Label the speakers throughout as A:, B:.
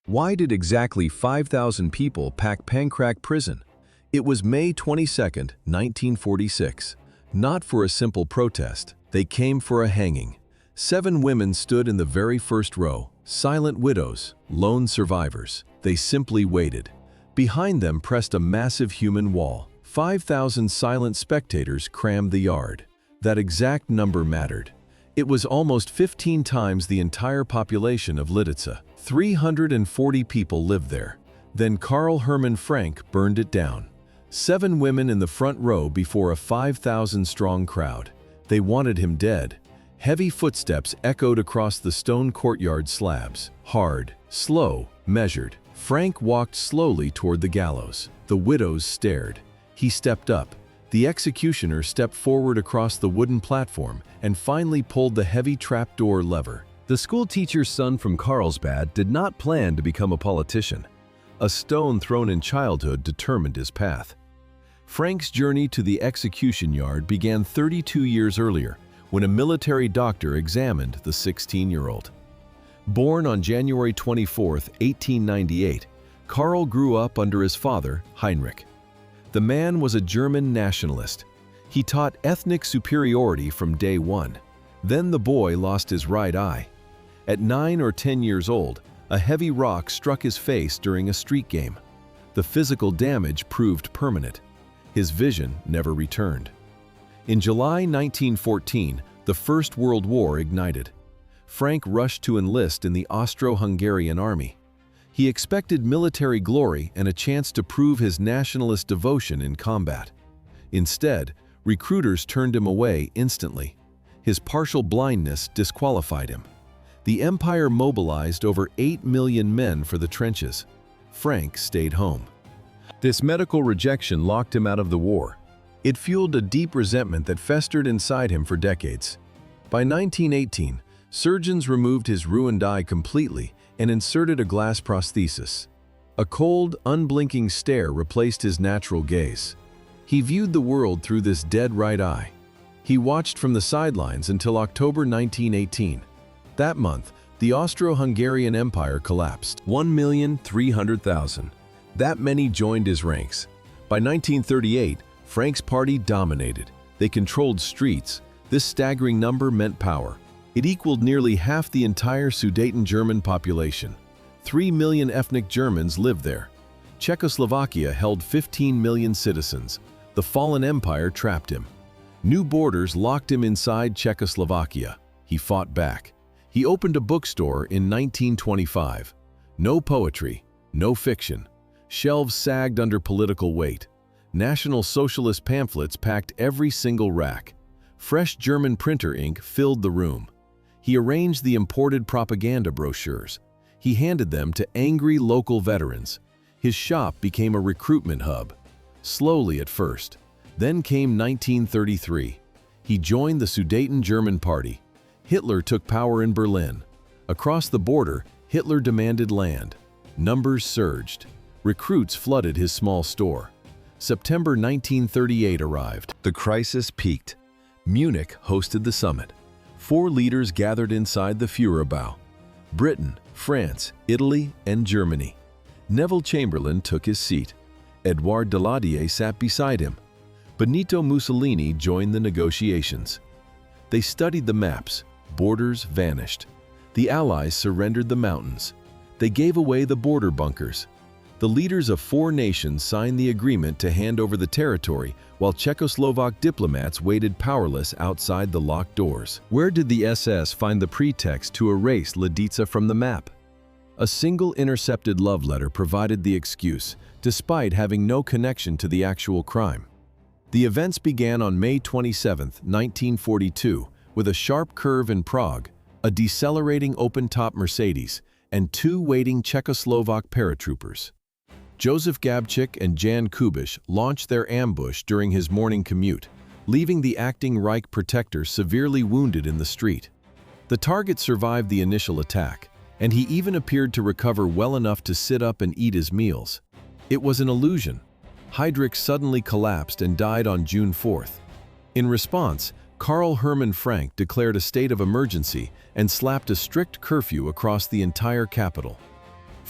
A: Why did exactly 5,000 people pack Pankrác Prison? It was May 22, 1946. Not for a simple protest, they came for a hanging. 7 women stood in the very first row, silent widows, lone survivors. They simply waited. Behind them pressed a massive human wall. 5,000 silent spectators crammed the yard. That exact number mattered. It was almost 15 times the entire population of Lidice. 340 people lived there. Then Karl Hermann Frank burned it down. 7 women in the front row before a 5,000-strong crowd. They wanted him dead. Heavy footsteps echoed across the stone courtyard slabs. Hard, slow, measured. Frank walked slowly toward the gallows. The widows stared. He stepped up. The executioner stepped forward across the wooden platform and finally pulled the heavy trapdoor lever. The schoolteacher's son from Carlsbad did not plan to become a politician. A stone thrown in childhood determined his path. Frank's journey to the execution yard began 32 years earlier, when a military doctor examined the 16-year-old. Born on January 24, 1898, Karl grew up under his father, Heinrich. The man was a German nationalist. He taught ethnic superiority from day one. Then the boy lost his right eye. At 9 or 10 years old, a heavy rock struck his face during a street game. The physical damage proved permanent. His vision never returned. In July 1914, the First World War ignited. Frank rushed to enlist in the Austro-Hungarian army. He expected military glory and a chance to prove his nationalist devotion in combat. Instead, recruiters turned him away instantly. His partial blindness disqualified him. The Empire mobilized over 8 million men for the trenches. Frank stayed home. This medical rejection locked him out of the war. It fueled a deep resentment that festered inside him for decades. By 1918, surgeons removed his ruined eye completely and inserted a glass prosthesis. A cold, unblinking stare replaced his natural gaze. He viewed the world through this dead right eye. He watched from the sidelines until October 1918. That month, the Austro-Hungarian Empire collapsed. 1,300,000. That many joined his ranks. By 1938, Frank's party dominated. They controlled streets. This staggering number meant power. It equaled nearly half the entire Sudeten German population. 3 million ethnic Germans lived there. Czechoslovakia held 15 million citizens. The fallen empire trapped him. New borders locked him inside Czechoslovakia. He fought back. He opened a bookstore in 1925. No poetry, no fiction. Shelves sagged under political weight. National Socialist pamphlets packed every single rack. Fresh German printer ink filled the room. He arranged the imported propaganda brochures. He handed them to angry local veterans. His shop became a recruitment hub. Slowly at first. Then came 1933. He joined the Sudeten German Party. Hitler took power in Berlin. Across the border, Hitler demanded land. Numbers surged. Recruits flooded his small store. September 1938 arrived. The crisis peaked. Munich hosted the summit. 4 leaders gathered inside the Führerbau: Britain, France, Italy, and Germany. Neville Chamberlain took his seat. Edouard Daladier sat beside him. Benito Mussolini joined the negotiations. They studied the maps. Borders vanished. The Allies surrendered the mountains. They gave away the border bunkers. The leaders of 4 nations signed the agreement to hand over the territory, while Czechoslovak diplomats waited powerless outside the locked doors. Where did the SS find the pretext to erase Lidice from the map? A single intercepted love letter provided the excuse, despite having no connection to the actual crime. The events began on May 27, 1942, with a sharp curve in Prague, a decelerating open-top Mercedes, and 2 waiting Czechoslovak paratroopers. Joseph Gabčík and Jan Kubiš launched their ambush during his morning commute, leaving the acting Reich protector severely wounded in the street. The target survived the initial attack, and he even appeared to recover well enough to sit up and eat his meals. It was an illusion. Heydrich suddenly collapsed and died on June 4th. In response, Karl Hermann Frank declared a state of emergency and slapped a strict curfew across the entire capital.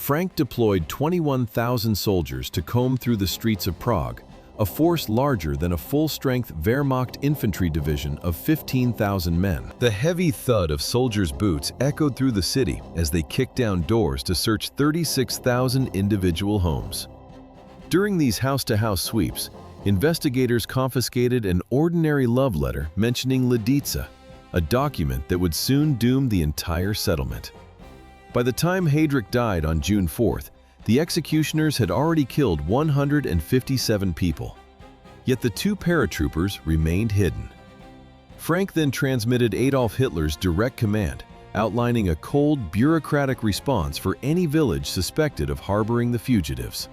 A: Frank deployed 21,000 soldiers to comb through the streets of Prague, a force larger than a full-strength Wehrmacht infantry division of 15,000 men. The heavy thud of soldiers' boots echoed through the city as they kicked down doors to search 36,000 individual homes. During these house-to-house sweeps, investigators confiscated an ordinary love letter mentioning Lidice, a document that would soon doom the entire settlement. By the time Heydrich died on June 4th, the executioners had already killed 157 people. Yet the two paratroopers remained hidden. Frank then transmitted Adolf Hitler's direct command, outlining a cold, bureaucratic response for any village suspected of harboring the fugitives.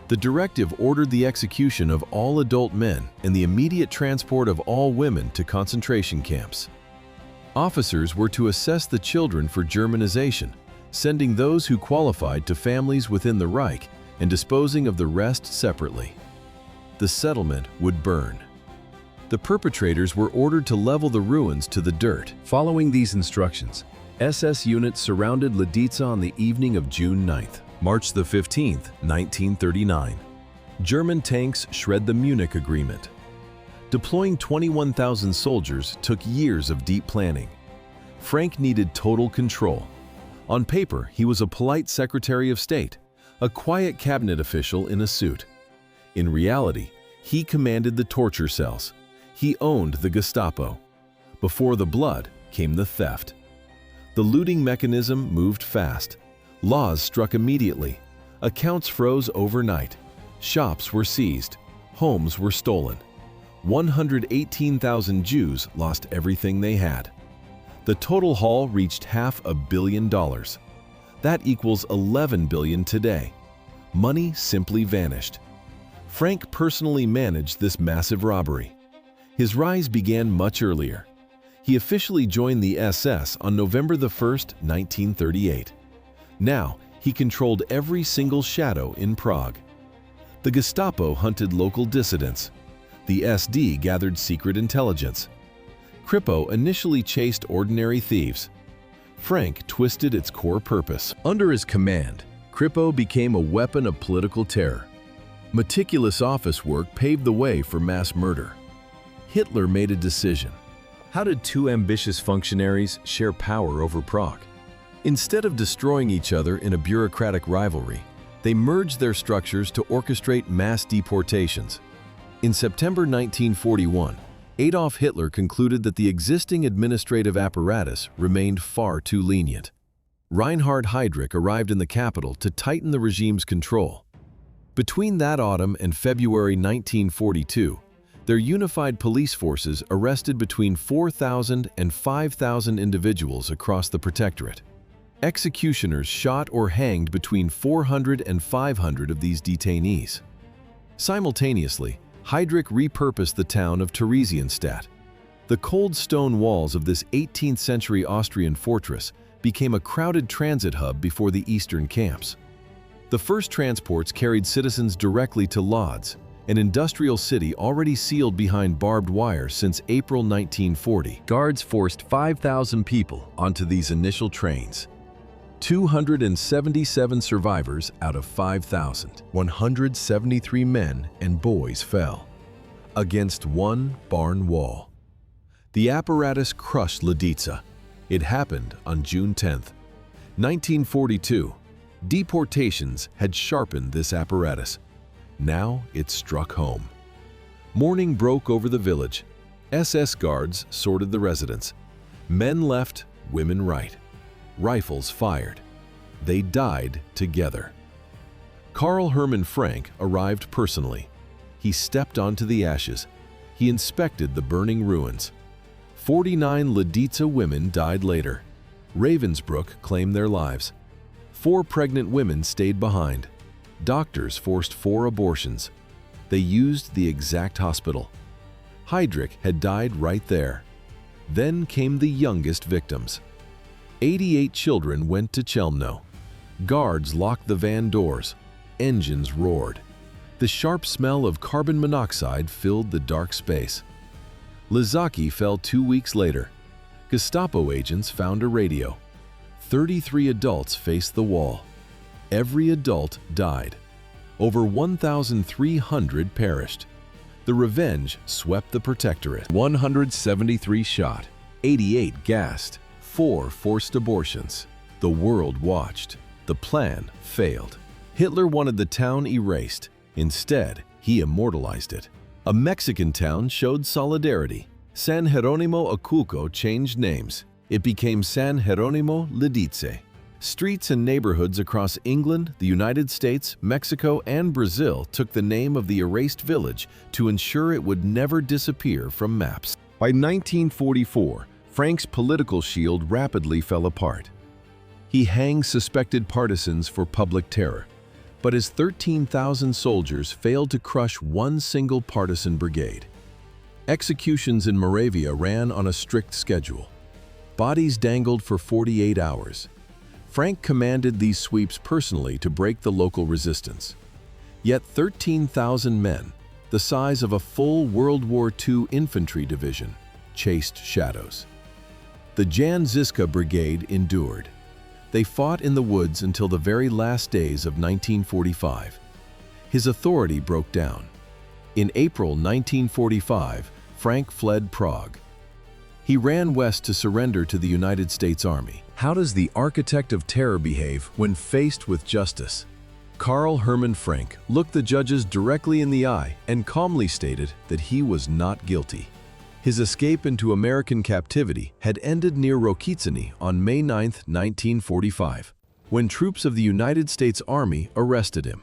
A: The directive ordered the execution of all adult men and the immediate transport of all women to concentration camps. Officers were to assess the children for Germanization, sending those who qualified to families within the Reich and disposing of the rest separately. The settlement would burn. The perpetrators were ordered to level the ruins to the dirt. Following these instructions, SS units surrounded Lidice on the evening of June 9th. March the 15th, 1939. German tanks shred the Munich Agreement. Deploying 21,000 soldiers took years of deep planning. Frank needed total control. On paper, he was a polite Secretary of State, a quiet cabinet official in a suit. In reality, he commanded the torture cells. He owned the Gestapo. Before the blood came the theft. The looting mechanism moved fast. Laws struck immediately. Accounts froze overnight. Shops were seized. Homes were stolen. 118,000 Jews lost everything they had. The total haul reached $500 million. That equals $11 billion today. Money simply vanished. Frank personally managed this massive robbery. His rise began much earlier. He officially joined the SS on November 1, 1938. Now, he controlled every single shadow in Prague. The Gestapo hunted local dissidents. The SD gathered secret intelligence. Kripo initially chased ordinary thieves. Frank twisted its core purpose. Under his command, Kripo became a weapon of political terror. Meticulous office work paved the way for mass murder. Hitler made a decision. How did two ambitious functionaries share power over Prague? Instead of destroying each other in a bureaucratic rivalry, they merged their structures to orchestrate mass deportations. In September 1941, Adolf Hitler concluded that the existing administrative apparatus remained far too lenient. Reinhard Heydrich arrived in the capital to tighten the regime's control. Between that autumn and February 1942, their unified police forces arrested between 4,000 and 5,000 individuals across the protectorate. Executioners shot or hanged between 400 and 500 of these detainees. Simultaneously, Heydrich repurposed the town of Theresienstadt. The cold stone walls of this 18th-century Austrian fortress became a crowded transit hub before the eastern camps. The first transports carried citizens directly to Lodz, an industrial city already sealed behind barbed wire since April 1940. Guards forced 5,000 people onto these initial trains. 277 survivors out of 5,000. 173 men and boys fell against one barn wall. The apparatus crushed Lidice. It happened on June 10th. 1942. Deportations had sharpened this apparatus. Now it struck home. Morning broke over the village. SS guards sorted the residents. Men left, women right. Rifles fired. They died together. Karl Hermann Frank arrived personally. He stepped onto the ashes. He inspected the burning ruins. 49 Lidice women died later. Ravensbrück claimed their lives. 4 pregnant women stayed behind. Doctors forced 4 abortions. They used the exact hospital. Heydrich had died right there. Then came the youngest victims. 88 children went to Chelmno. Guards locked the van doors. Engines roared. The sharp smell of carbon monoxide filled the dark space. Lidice fell 2 weeks later. Gestapo agents found a radio. 33 adults faced the wall. Every adult died. Over 1,300 perished. The revenge swept the protectorate. 173 shot, 88 gassed, 4 forced abortions. The world watched. The plan failed. Hitler wanted the town erased. Instead, he immortalized it. A Mexican town showed solidarity. San Jerónimo Aculco changed names. It became San Jerónimo Lidice. Streets and neighborhoods across England, the United States, Mexico, and Brazil took the name of the erased village to ensure it would never disappear from maps. By 1944, Frank's political shield rapidly fell apart. He hanged suspected partisans for public terror, but his 13,000 soldiers failed to crush one single partisan brigade. Executions in Moravia ran on a strict schedule. Bodies dangled for 48 hours. Frank commanded these sweeps personally to break the local resistance. Yet 13,000 men, the size of a full World War II infantry division, chased shadows. The Jan Žižka Brigade endured. They fought in the woods until the very last days of 1945. His authority broke down. In April 1945, Frank fled Prague. He ran west to surrender to the United States Army. How does the architect of terror behave when faced with justice? Karl Hermann Frank looked the judges directly in the eye and calmly stated that he was not guilty. His escape into American captivity had ended near Rokycany on May 9, 1945, when troops of the United States Army arrested him.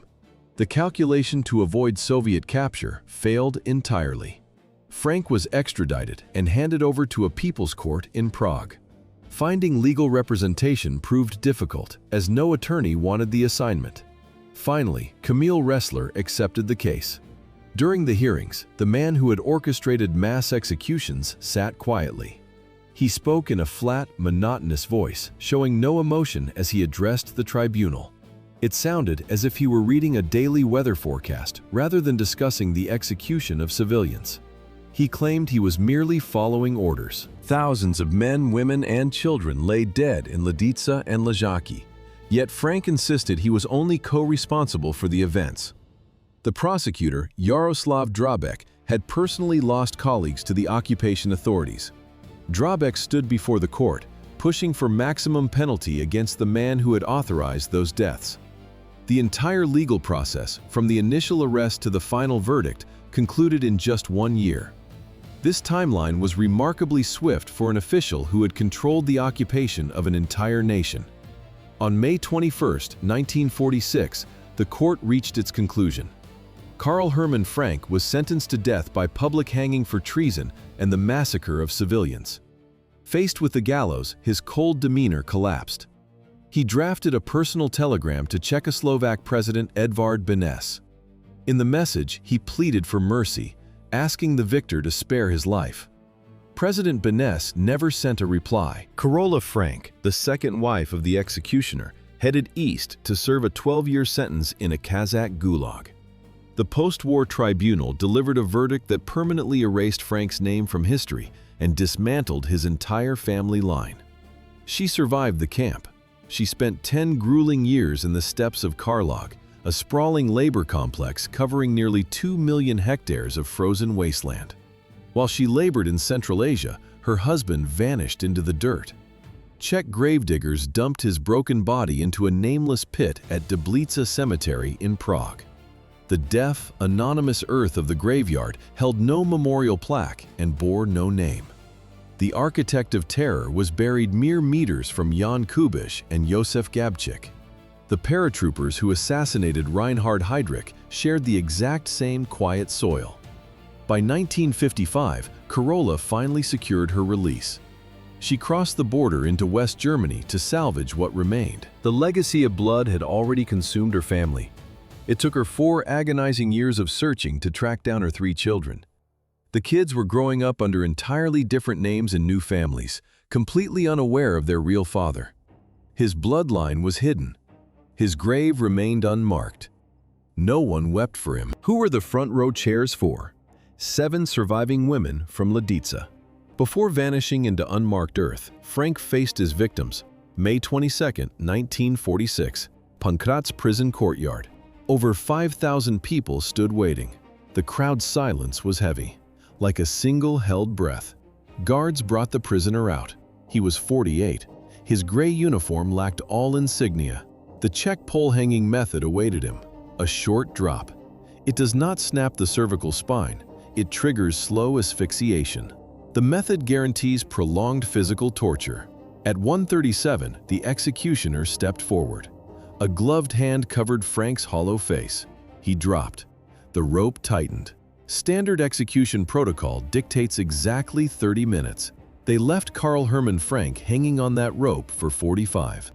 A: The calculation to avoid Soviet capture failed entirely. Frank was extradited and handed over to a people's court in Prague. Finding legal representation proved difficult, as no attorney wanted the assignment. Finally, Camille Ressler accepted the case. During the hearings, the man who had orchestrated mass executions sat quietly. He spoke in a flat, monotonous voice, showing no emotion as he addressed the tribunal. It sounded as if he were reading a daily weather forecast rather than discussing the execution of civilians. He claimed he was merely following orders. Thousands of men, women, and children lay dead in Lidice and Ležáky. Yet Frank insisted he was only co-responsible for the events. The prosecutor, Jaroslav Drabek, had personally lost colleagues to the occupation authorities. Drabek stood before the court, pushing for maximum penalty against the man who had authorized those deaths. The entire legal process, from the initial arrest to the final verdict, concluded in just 1 year. This timeline was remarkably swift for an official who had controlled the occupation of an entire nation. On May 21, 1946, the court reached its conclusion. Karl Hermann Frank was sentenced to death by public hanging for treason and the massacre of civilians. Faced with the gallows, his cold demeanor collapsed. He drafted a personal telegram to Czechoslovak President Edvard Beneš. In the message, he pleaded for mercy, asking the victor to spare his life. President Beneš never sent a reply. Carola Frank, the second wife of the executioner, headed east to serve a 12-year sentence in a Kazakh gulag. The post-war tribunal delivered a verdict that permanently erased Frank's name from history and dismantled his entire family line. She survived the camp. She spent 10 grueling years in the steppes of Karlog, a sprawling labor complex covering nearly 2 million hectares of frozen wasteland. While she labored in Central Asia, her husband vanished into the dirt. Czech gravediggers dumped his broken body into a nameless pit at Deblice Cemetery in Prague. The deaf, anonymous earth of the graveyard held no memorial plaque and bore no name. The architect of terror was buried mere meters from Jan Kubiš and Josef Gabčík. The paratroopers who assassinated Reinhard Heydrich shared the exact same quiet soil. By 1955, Carola finally secured her release. She crossed the border into West Germany to salvage what remained. The legacy of blood had already consumed her family. It took her 4 agonizing years of searching to track down her 3 children. The kids were growing up under entirely different names and new families, completely unaware of their real father. His bloodline was hidden. His grave remained unmarked. No one wept for him. Who were the front row chairs for? 7 surviving women from Lidice. Before vanishing into unmarked earth, Frank faced his victims. May 22, 1946. Pankrác Prison courtyard. Over 5,000 people stood waiting. The crowd's silence was heavy, like a single held breath. Guards brought the prisoner out. He was 48. His gray uniform lacked all insignia. The Czech pole-hanging method awaited him. A short drop. It does not snap the cervical spine. It triggers slow asphyxiation. The method guarantees prolonged physical torture. At 1:37, the executioner stepped forward. A gloved hand covered Frank's hollow face. He dropped. The rope tightened. Standard execution protocol dictates exactly 30 minutes. They left Karl Hermann Frank hanging on that rope for 45.